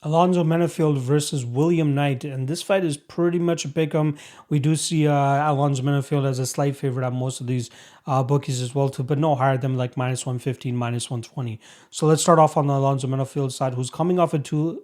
Alonzo Menifield versus William Knight, and this fight is pretty much a pick'em. We do see Alonzo Menifield as a slight favorite at most of these bookies as well too, but no higher than like -115, -120. So let's start off on the Alonzo Menifield side, who's coming off a two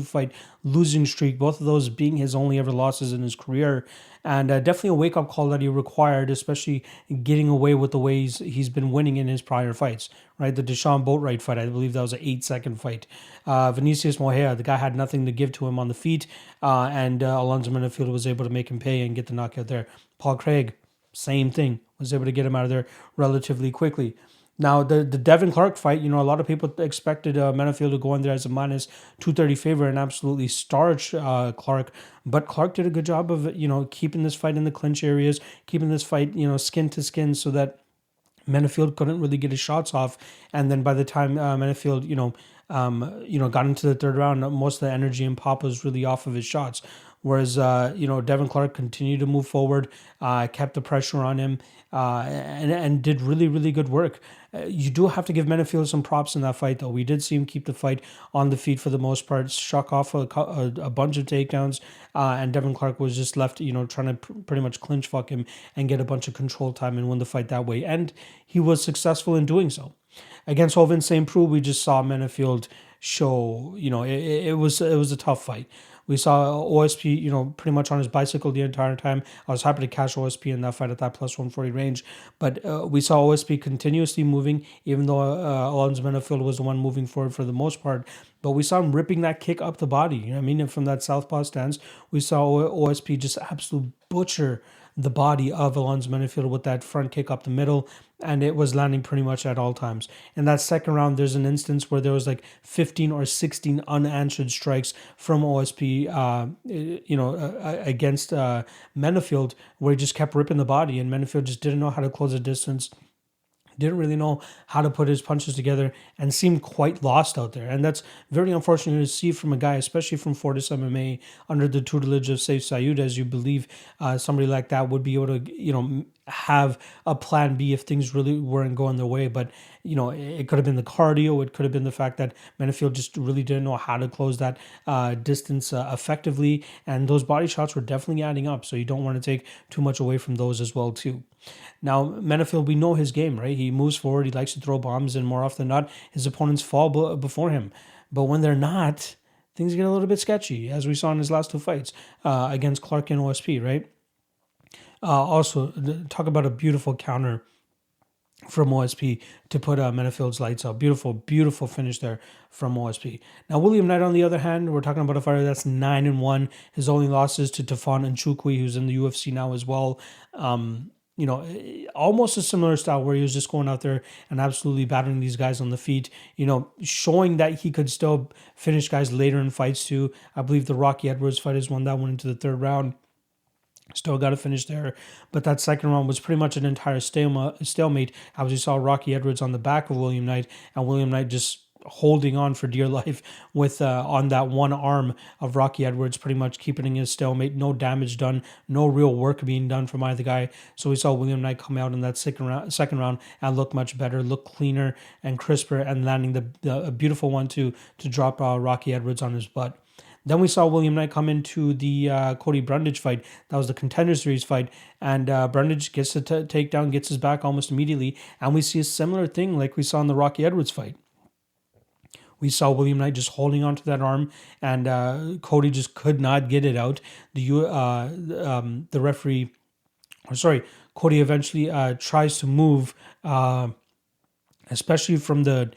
fight losing streak, both of those being his only ever losses in his career, and definitely a wake up call that he required, especially getting away with the ways he's been winning in his prior fights. Right, the Deshaun Boatwright fight, I believe that was an 8-second fight. Vinicius Moreira, the guy had nothing to give to him on the feet, and Alonzo Menifield was able to make him pay and get the knockout there. Paul Craig, same thing, was able to get him out of there relatively quickly. Now, the Devin Clark fight, a lot of people expected Menifield to go in there as a -230 favorite and absolutely starch Clark. But Clark did a good job of, keeping this fight in the clinch areas, keeping this fight, skin to skin so that Menifield couldn't really get his shots off. And then by the time Menifield, got into the third round, most of the energy and pop was really off of his shots. Whereas, Devin Clark continued to move forward, kept the pressure on him, and did really, really good work. You do have to give Menifield some props in that fight, though. We did see him keep the fight on the feet for the most part, shuck off a bunch of takedowns, and Devin Clark was just left, trying to pretty much clinch fuck him and get a bunch of control time and win the fight that way. And he was successful in doing so. Against Ovin St. Preux, we just saw Menifield show, it was a tough fight. We saw OSP, pretty much on his bicycle the entire time. I was happy to catch OSP in that fight at that +140 range. But we saw OSP continuously moving, even though Alonzo Menifield was the one moving forward for the most part. But we saw him ripping that kick up the body. You know what I mean? And from that southpaw stance, we saw OSP just absolute butcher the body of Alonzo Menifield with that front kick up the middle, and it was landing pretty much at all times. In that second round, there's an instance where there was like 15 or 16 unanswered strikes from OSP, against Menifield, where he just kept ripping the body, and Menifield just didn't know how to close the distance, didn't really know how to put his punches together, and seemed quite lost out there. And that's very unfortunate to see from a guy, especially from Fortis MMA, under the tutelage of Saif Sayud, as you believe somebody like that would be able to, have a plan B if things really weren't going their way. But, it could have been the cardio. It could have been the fact that Menifield just really didn't know how to close that distance effectively. And those body shots were definitely adding up. So you don't want to take too much away from those as well, too. Now, Menifield, we know his game, right? He moves forward. He likes to throw bombs, and more often than not, his opponents fall before him. But when they're not, things get a little bit sketchy, as we saw in his last two fights against Clark and OSP, right? Also, talk about a beautiful counter from OSP to put Menifield's lights out. Beautiful, beautiful finish there from OSP. Now, William Knight, on the other hand, we're talking about a fighter that's 9-1. His only losses to Tafon Nchukwi, who's in the UFC now as well. Almost a similar style where he was just going out there and absolutely battering these guys on the feet, showing that he could still finish guys later in fights too. I believe the Rocky Edwards fight is one that went into the third round. Still got to finish there. But that second round was pretty much an entire stalemate. As you saw Rocky Edwards on the back of William Knight, and William Knight just holding on for dear life with on that one arm of Rocky Edwards, pretty much keeping his stalemate. No damage done, no real work being done from either guy. So we saw William Knight come out in that second round and look much better, look cleaner and crisper, and landing the beautiful one to drop Rocky Edwards on his butt. Then we saw William Knight come into the Cody Brundage fight. That was the Contender Series fight. And Brundage gets the takedown, gets his back almost immediately. And we see a similar thing like we saw in the Rocky Edwards fight. We saw William Knight just holding onto that arm, and Cody just could not get it out. The referee, Cody eventually tries to move, especially from the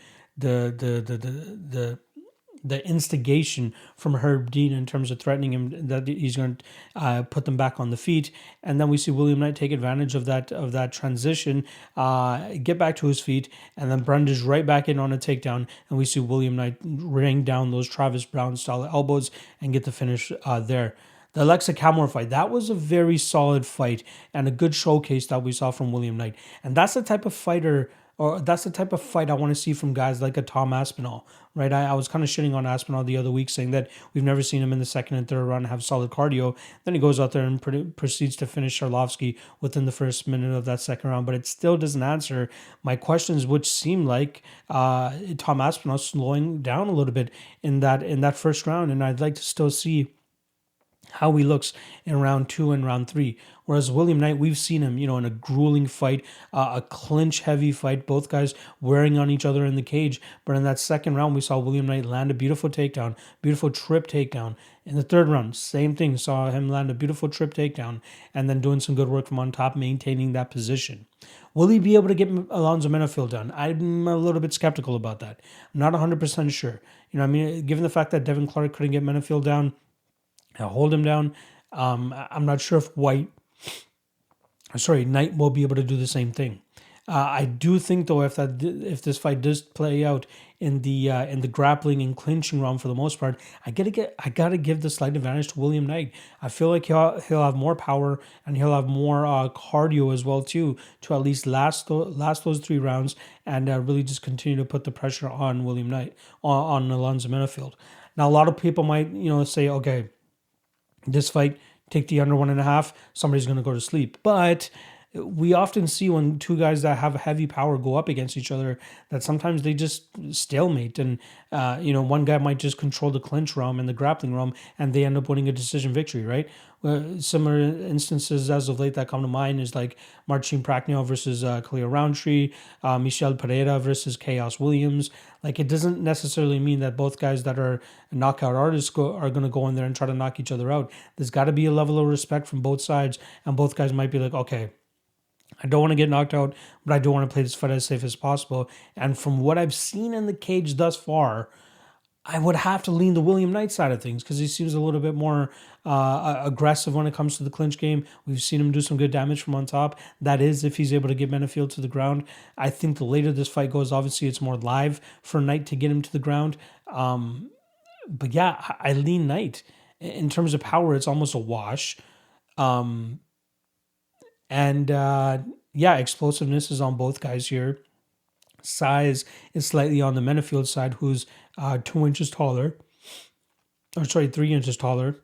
instigation from Herb Dean in terms of threatening him that he's going to put them back on the feet. And then we see William Knight take advantage of that transition, get back to his feet, and then Brundage right back in on a takedown. And we see William Knight ring down those Travis Brown style elbows and get the finish there. The Alexa Camor fight, that was a very solid fight and a good showcase that we saw from William Knight. And that's the type of fighter or that's the type of fight I want to see from guys like a Tom Aspinall, right? I was kind of shitting on Aspinall the other week, saying that we've never seen him in the second and third round have solid cardio. Then he goes out there and proceeds to finish Arlovsky within the first minute of that second round, but it still doesn't answer my questions, which seem like Tom Aspinall slowing down a little bit in that first round, and I'd like to still see how he looks in round 2 and round 3. Whereas William Knight, we've seen him, in a grueling fight, a clinch-heavy fight, both guys wearing on each other in the cage. But in that second round, we saw William Knight land a beautiful takedown, beautiful trip takedown. In the third round, same thing, saw him land a beautiful trip takedown, and then doing some good work from on top, maintaining that position. Will he be able to get Alonzo Menifield done? I'm a little bit skeptical about that. I'm not 100% sure. Given the fact that Devin Clark couldn't get Menifield down, hold him down. I'm not sure if Knight will be able to do the same thing. I do think though, if this fight does play out in the grappling and clinching round for the most part, I gotta give the slight advantage to William Knight. I feel like he'll have more power and he'll have more cardio as well too, to at least last those 3 rounds and really just continue to put the pressure on William Knight, on Alonzo Menifield. Now a lot of people might say, okay, this fight, take the under 1.5, somebody's going to go to sleep. But we often see when two guys that have heavy power go up against each other that sometimes they just stalemate. And, one guy might just control the clinch realm and the grappling realm and they end up winning a decision victory, right? Similar instances as of late that come to mind is like Marcin Prachnio versus Khalil Roundtree, Michel Pereira versus Chaos Williams. Like, it doesn't necessarily mean that both guys that are knockout artists are going to go in there and try to knock each other out. There's got to be a level of respect from both sides, and both guys might be like, okay, I don't want to get knocked out, but I do want to play this fight as safe as possible. And from what I've seen in the cage thus far, I would have to lean the William Knight side of things because he seems a little bit more aggressive when it comes to the clinch game. We've seen him do some good damage from on top. That is, if he's able to get Menifield to the ground. I think the later this fight goes, obviously it's more live for Knight to get him to the ground. But yeah, I lean Knight. In terms of power, it's almost a wash. Explosiveness is on both guys here. Size is slightly on the Menifield side, who's 2 inches taller. 3 inches taller.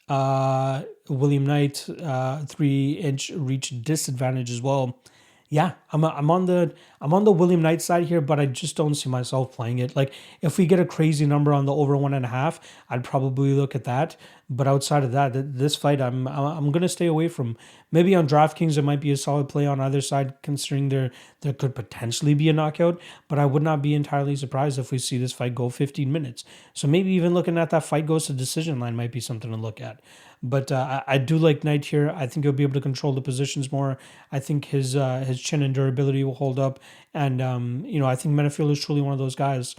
William Knight, 3-inch reach disadvantage as well. Yeah, I'm on the William Knight side here, but I just don't see myself playing it. Like, if we get a crazy number on the over 1.5, I'd probably look at that. But outside of that, this fight, I'm gonna stay away from. Maybe on DraftKings, it might be a solid play on either side, considering there could potentially be a knockout. But I would not be entirely surprised if we see this fight go 15 minutes. So maybe even looking at that fight goes to decision line might be something to look at. But I do like Knight here. I think he'll be able to control the positions more. I think his chin and durability will hold up. And, I think Menifield is truly one of those guys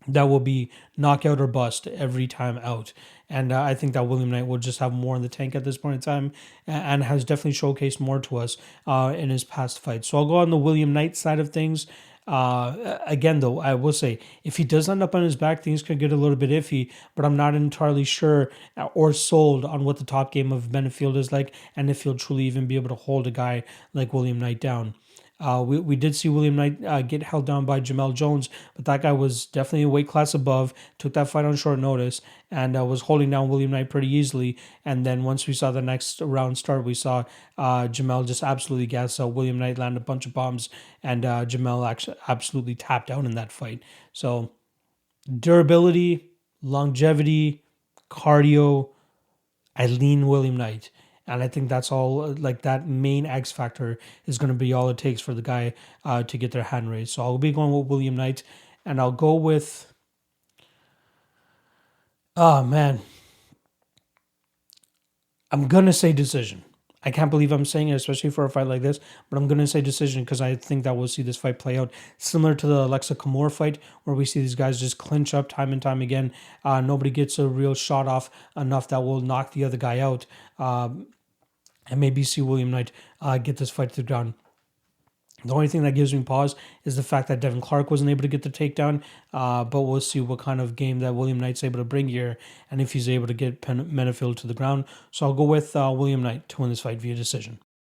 that will be knockout or bust every time out. And I think that William Knight will just have more in the tank at this point in time and has definitely showcased more to us in his past fights. So I'll go on the William Knight side of things. Again, though, I will say, if he does end up on his back, things could get a little bit iffy, but I'm not entirely sure or sold on what the top game of Menifield is like and if he'll truly even be able to hold a guy like William Knight down. We did see William Knight get held down by Jamel Jones, but that guy was definitely a weight class above, took that fight on short notice, and was holding down William Knight pretty easily. And then once we saw the next round start, we saw Jamel just absolutely gas out. William Knight land a bunch of bombs, and Jamel actually absolutely tapped out in that fight. So durability, longevity, cardio, I lean William Knight. And I think that's all, like, that main X factor is going to be all it takes for the guy to get their hand raised. So I'll be going with William Knight, and I'll go with, oh man, I'm going to say decision. I can't believe I'm saying it, especially for a fight like this, but I'm going to say decision because I think that we'll see this fight play out similar to the Alexa Kamor fight, where we see these guys just clinch up time and time again. Nobody gets a real shot off enough that will knock the other guy out. And maybe see William Knight get this fight to the ground. The only thing that gives me pause is the fact that Devin Clark wasn't able to get the takedown, but we'll see what kind of game that William Knight's able to bring here and if he's able to get Menifield to the ground. So I'll go with William Knight to win this fight via decision.